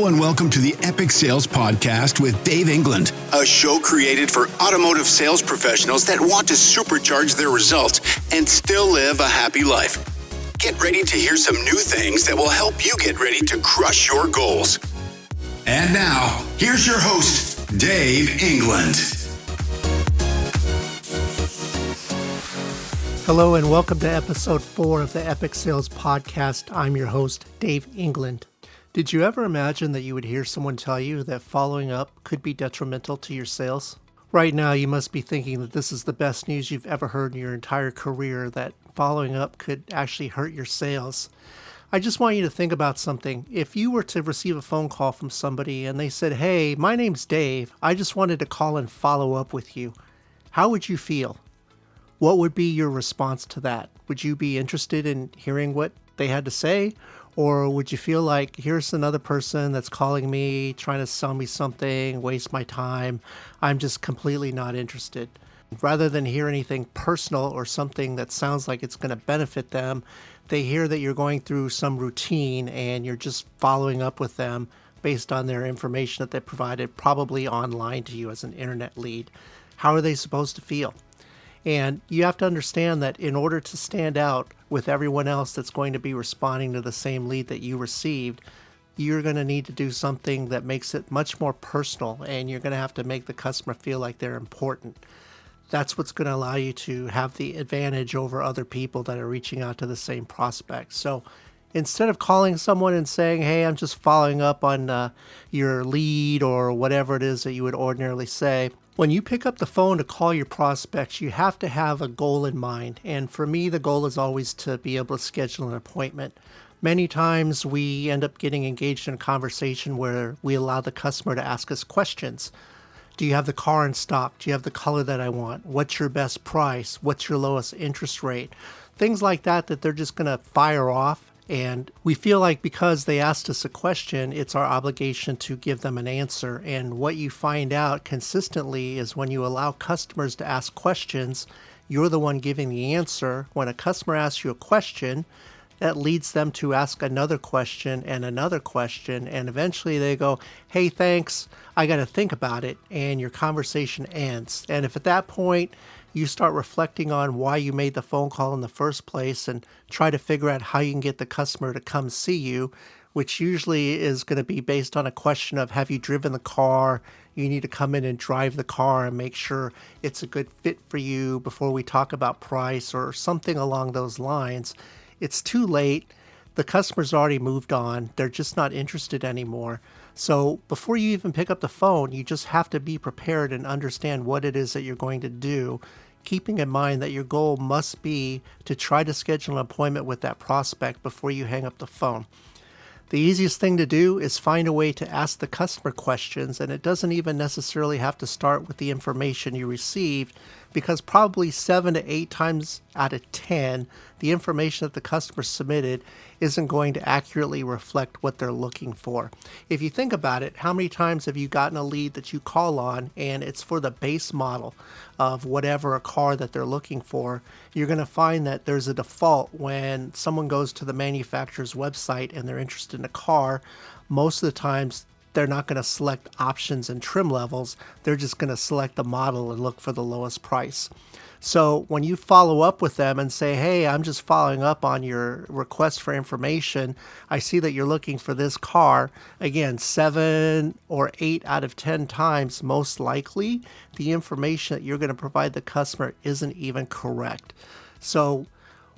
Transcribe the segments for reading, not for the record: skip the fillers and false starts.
Hello and welcome to the Epic Sales Podcast with Dave Ingland, a show created for automotive sales professionals that want to supercharge their results and still live a happy life. Get ready to hear some new things that will help you get ready to crush your goals. And now, here's your host, Dave Ingland. Hello and welcome to episode 4 of the Epic Sales Podcast. I'm your host, Dave Ingland. Did you ever imagine that you would hear someone tell you that following up could be detrimental to your sales? Right now, you must be thinking that this is the best news you've ever heard in your entire career, that following up could actually hurt your sales. I just want you to think about something. If you were to receive a phone call from somebody and they said, "Hey, my name's Dave. I just wanted to call and follow up with you," how would you feel? What would be your response to that? Would you be interested in hearing what they had to say? Or would you feel like, here's another person that's calling me, trying to sell me something, waste my time. I'm just completely not interested. Rather than hear anything personal or something that sounds like it's going to benefit them, they hear that you're going through some routine and you're just following up with them based on their information that they provided, probably online to you as an internet lead. How are they supposed to feel? And you have to understand that in order to stand out with everyone else that's going to be responding to the same lead that you received, you're going to need to do something that makes it much more personal, and you're going to have to make the customer feel like they're important. That's what's going to allow you to have the advantage over other people that are reaching out to the same prospect. So instead of calling someone and saying, "Hey, I'm just following up on your lead," or whatever it is that you would ordinarily say, when you pick up the phone to call your prospects, you have to have a goal in mind. And for me, the goal is always to be able to schedule an appointment. Many times we end up getting engaged in a conversation where we allow the customer to ask us questions. Do you have the car in stock? Do you have the color that I want? What's your best price? What's your lowest interest rate? Things like that they're just going to fire off. And we feel like because they asked us a question, it's our obligation to give them an answer. And what you find out consistently is when you allow customers to ask questions, you're the one giving the answer. When a customer asks you a question, that leads them to ask another question and another question. And eventually they go, "Hey, thanks. I got to think about it." And your conversation ends. And if at that point you start reflecting on why you made the phone call in the first place and try to figure out how you can get the customer to come see you, which usually is going to be based on a question of, have you driven the car? You need to come in and drive the car and make sure it's a good fit for you before we talk about price or something along those lines. It's too late. The customer's already moved on. They're just not interested anymore. So before you even pick up the phone, you just have to be prepared and understand what it is that you're going to do, keeping in mind that your goal must be to try to schedule an appointment with that prospect before you hang up the phone. The easiest thing to do is find a way to ask the customer questions, and it doesn't even necessarily have to start with the information you received, because probably 7 to 8 times out of 10, the information that the customer submitted isn't going to accurately reflect what they're looking for. If you think about it, how many times have you gotten a lead that you call on and it's for the base model of whatever a car that they're looking for? You're going to find that there's a default when someone goes to the manufacturer's website and they're interested in a car. Most of the times they're not going to select options and trim levels. They're just going to select the model and look for the lowest price. So when you follow up with them and say, "Hey, I'm just following up on your request for information. I see that you're looking for this car." Again, 7 or 8 out of 10 times, most likely, the information that you're going to provide the customer isn't even correct. So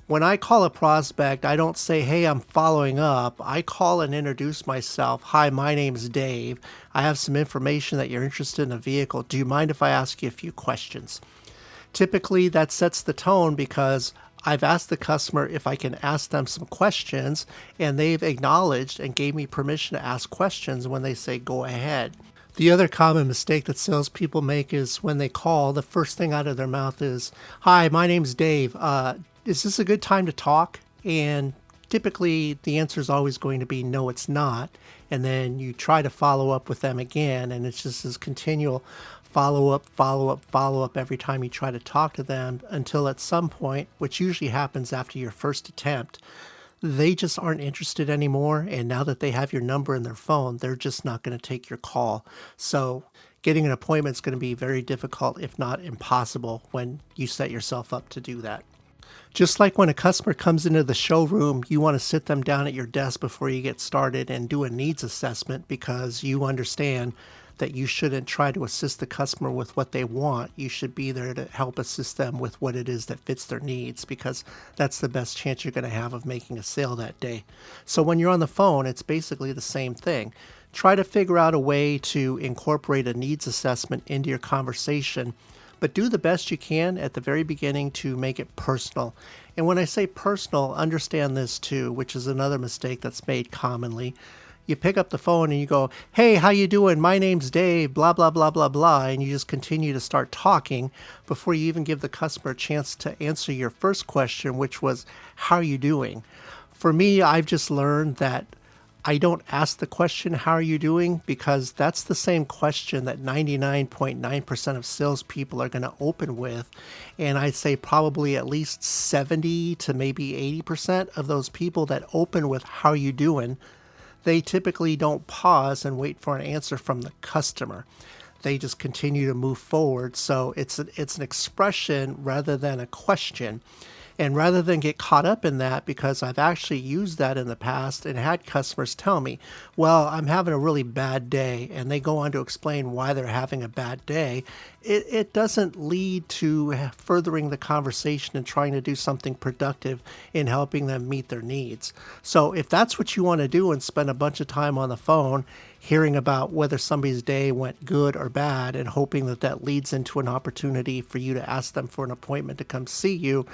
when I call a prospect, I don't say, "Hey, I'm following up." I call and introduce myself. "Hi, my name's Dave. I have some information that you're interested in a vehicle. Do you mind if I ask you a few questions?" Typically, that sets the tone because I've asked the customer if I can ask them some questions, and they've acknowledged and gave me permission to ask questions when they say, "Go ahead." The other common mistake that salespeople make is when they call, the first thing out of their mouth is, "Hi, my name's Dave. Is this a good time to talk?" And typically the answer is always going to be, "No, it's not." And then you try to follow up with them again, and it's just this continual follow up every time you try to talk to them until at some point, which usually happens after your first attempt, they just aren't interested anymore. And now that they have your number in their phone, they're just not going to take your call. So getting an appointment is going to be very difficult, if not impossible, when you set yourself up to do that. Just like when a customer comes into the showroom, you want to sit them down at your desk before you get started and do a needs assessment, because you understand that you shouldn't try to assist the customer with what they want. You should be there to help assist them with what it is that fits their needs, because that's the best chance you're going to have of making a sale that day. So when you're on the phone, it's basically the same thing. Try to figure out a way to incorporate a needs assessment into your conversation, but do the best you can at the very beginning to make it personal. And when I say personal, understand this too, which is another mistake that's made commonly. You pick up the phone and you go, "Hey, how you doing? My name's Dave, blah, blah, blah, blah, blah." And you just continue to start talking before you even give the customer a chance to answer your first question, which was, "How are you doing?" For me, I've just learned that I don't ask the question, "How are you doing?" because that's the same question that 99.9% of salespeople are going to open with. And I'd say probably at least 70 to maybe 80% of those people that open with "How are you doing?" they typically don't pause and wait for an answer from the customer. They just continue to move forward. So it's an expression rather than a question. And rather than get caught up in that, because I've actually used that in the past and had customers tell me, "Well, I'm having a really bad day," and they go on to explain why they're having a bad day, it doesn't lead to furthering the conversation and trying to do something productive in helping them meet their needs. So if that's what you want to do and spend a bunch of time on the phone hearing about whether somebody's day went good or bad and hoping that that leads into an opportunity for you to ask them for an appointment to come see you,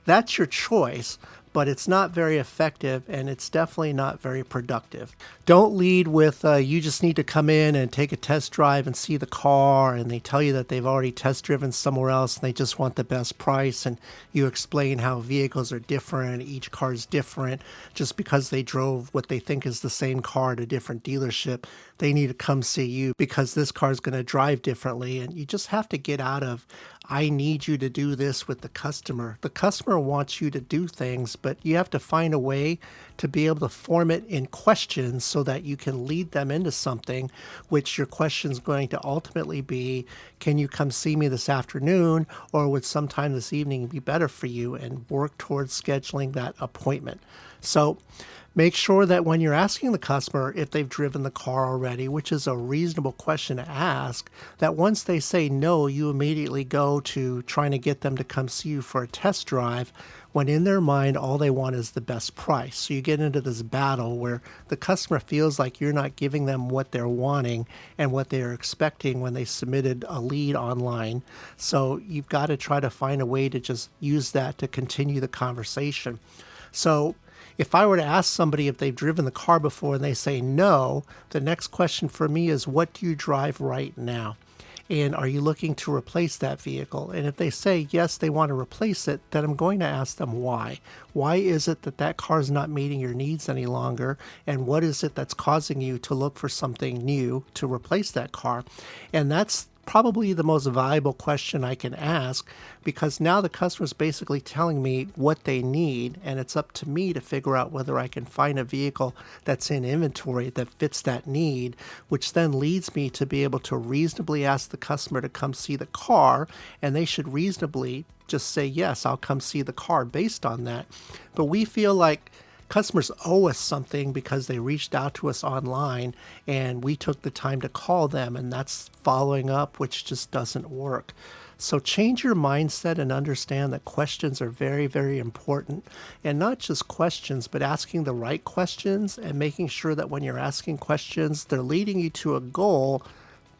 that's your choice. But it's not very effective, and it's definitely not very productive. Don't lead with, you just need to come in and take a test drive and see the car, and they tell you that they've already test driven somewhere else and they just want the best price, and you explain how vehicles are different, each car is different. Just because they drove what they think is the same car at a different dealership, they need to come see you because this car is going to drive differently. And you just have to get out of, "I need you to do this" with the customer. The customer wants you to do things, but you have to find a way to be able to form it in questions so that you can lead them into something, which your question is going to ultimately be, "Can you come see me this afternoon, or would sometime this evening be better for you?" and work towards scheduling that appointment. So make sure that when you're asking the customer if they've driven the car already, which is a reasonable question to ask, that once they say no, you immediately go to trying to get them to come see you for a test drive, when in their mind, all they want is the best price. So you get into this battle where the customer feels like you're not giving them what they're wanting and what they're expecting when they submitted a lead online. So you've got to try to find a way to just use that to continue the conversation. So if I were to ask somebody if they've driven the car before and they say no, the next question for me is, "What do you drive right now? And are you looking to replace that vehicle?" And if they say yes, they want to replace it, then I'm going to ask them why. Why is it that that car is not meeting your needs any longer? And what is it that's causing you to look for something new to replace that car? And that's probably the most valuable question I can ask, because now the customer is basically telling me what they need, and it's up to me to figure out whether I can find a vehicle that's in inventory that fits that need, which then leads me to be able to reasonably ask the customer to come see the car, and they should reasonably just say, "Yes, I'll come see the car," based on that. But we feel like customers owe us something because they reached out to us online and we took the time to call them, and that's following up, which just doesn't work. So change your mindset and understand that questions are very, very important. And not just questions, but asking the right questions and making sure that when you're asking questions, they're leading you to a goal,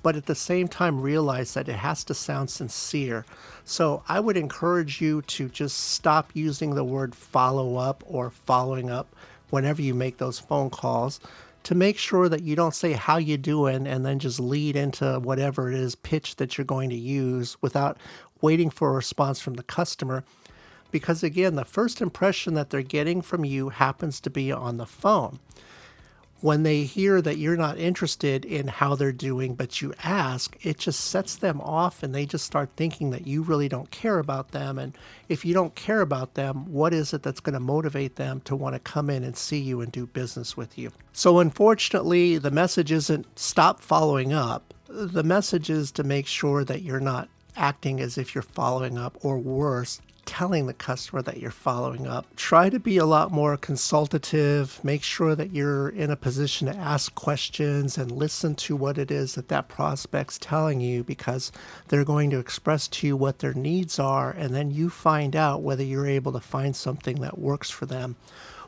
but at the same time realize that it has to sound sincere. So I would encourage you to just stop using the word follow up or following up whenever you make those phone calls, to make sure that you don't say "how you doing" and then just lead into whatever it is pitch that you're going to use without waiting for a response from the customer. Because again, the first impression that they're getting from you happens to be on the phone. When they hear that you're not interested in how they're doing, but you ask, it just sets them off and they just start thinking that you really don't care about them. And if you don't care about them, what is it that's going to motivate them to want to come in and see you and do business with you? So unfortunately, the message isn't stop following up. The message is to make sure that you're not acting as if you're following up, or worse, telling the customer that you're following up. Try to be a lot more consultative. Make sure that you're in a position to ask questions and listen to what it is that prospect's telling you, because they're going to express to you what their needs are, and then you find out whether you're able to find something that works for them.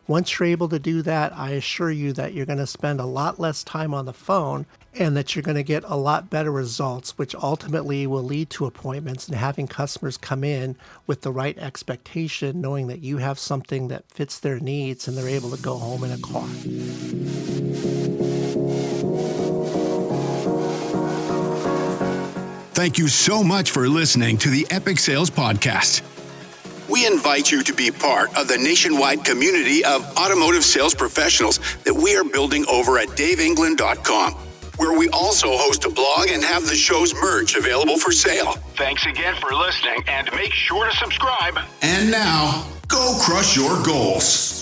Once you're able to do that, I assure you that you're going to spend a lot less time on the phone and that you're going to get a lot better results, which ultimately will lead to appointments and having customers come in with the right expectation, knowing that you have something that fits their needs and they're able to go home in a car. Thank you so much for listening to the Epic Sales Podcast. We invite you to be part of the nationwide community of automotive sales professionals that we are building over at daveengland.com, where we also host a blog and have the show's merch available for sale. Thanks again for listening, and make sure to subscribe. And now, go crush your goals.